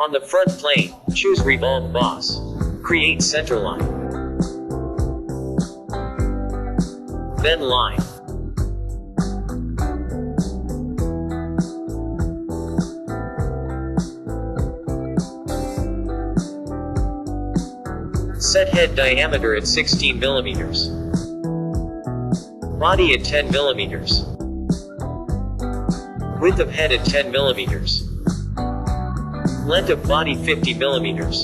On the front plane, choose revolve boss. Create center line. Then line. Set head diameter at 16 millimeters. Body at 10 millimeters. Width of head at 10 millimeters. Length of body 50 millimeters.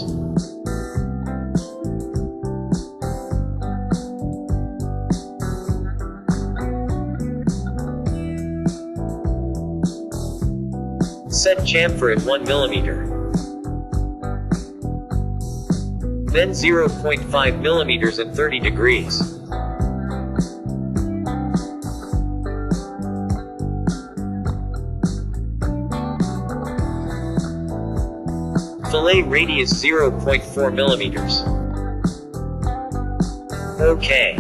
Set chamfer at 1 millimeter. Then 0.5 millimeters and 30 degrees. Fillet radius 0.4 millimeters. OK.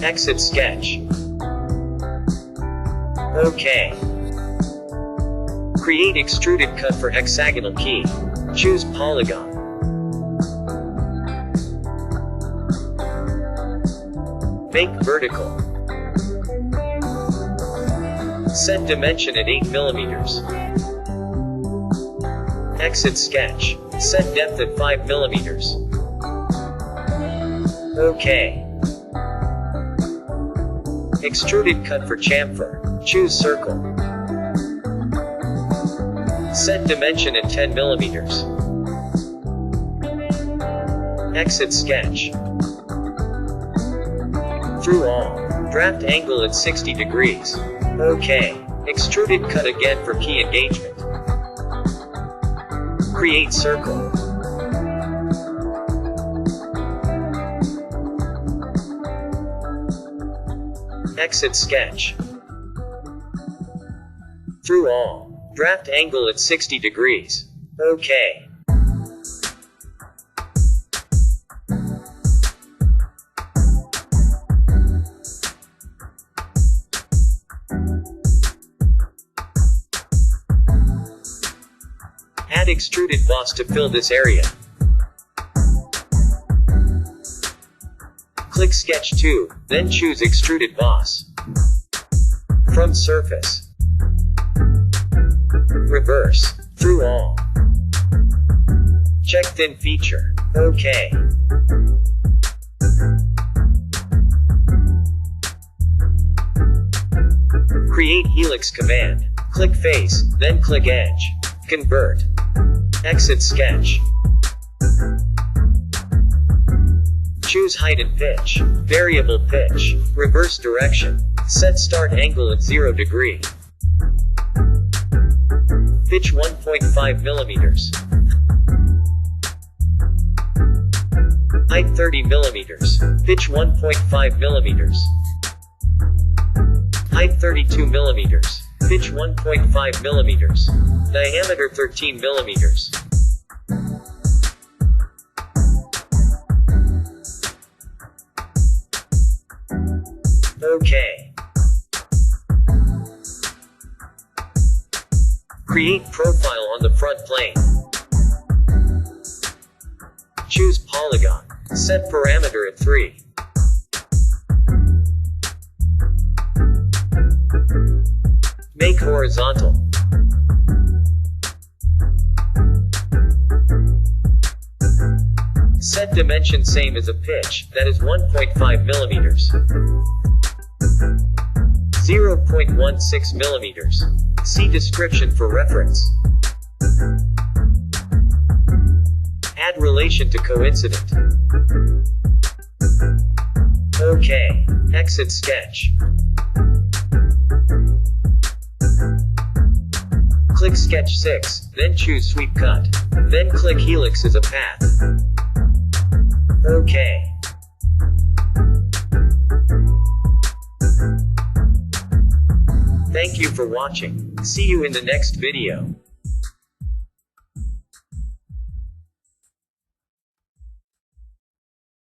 Exit sketch. OK. Create extruded cut for hexagonal key. Choose polygon. Make vertical. Set dimension at 8 millimeters. Exit sketch. Set depth at 5 millimeters. OK. Extruded cut for chamfer. Choose circle. Set dimension at 10 millimeters. Exit sketch. Through all. Draft angle at 60 degrees. OK. Extruded cut again for key engagement. Create circle. Exit sketch. Through all. Draft angle at 60 degrees. OK. Add extruded boss to fill this area. Click Sketch 2, then choose Extruded Boss. From Surface. Reverse. Through all. Check Thin Feature. OK. Create Helix command. Click Face, then click Edge. Convert. Exit Sketch. Choose height and pitch. Variable pitch. Reverse direction. Set start angle at 0 degree. Pitch 1.5 millimeters. Height 30 millimeters. Pitch 1.5 millimeters. Height 32 millimeters. Pitch 1.5 millimeters. Diameter 13 millimeters. OK. Create profile on the front plane. Choose polygon. Set parameter at 3. Make horizontal. Set dimension same as a pitch, that is 1.5 millimeters. 0.16 millimeters. See description for reference. Add relation to coincident. OK. Exit sketch. Click Sketch 6, then choose Sweep Cut. Then click Helix as a path. OK. Thank you for watching. See you in the next video.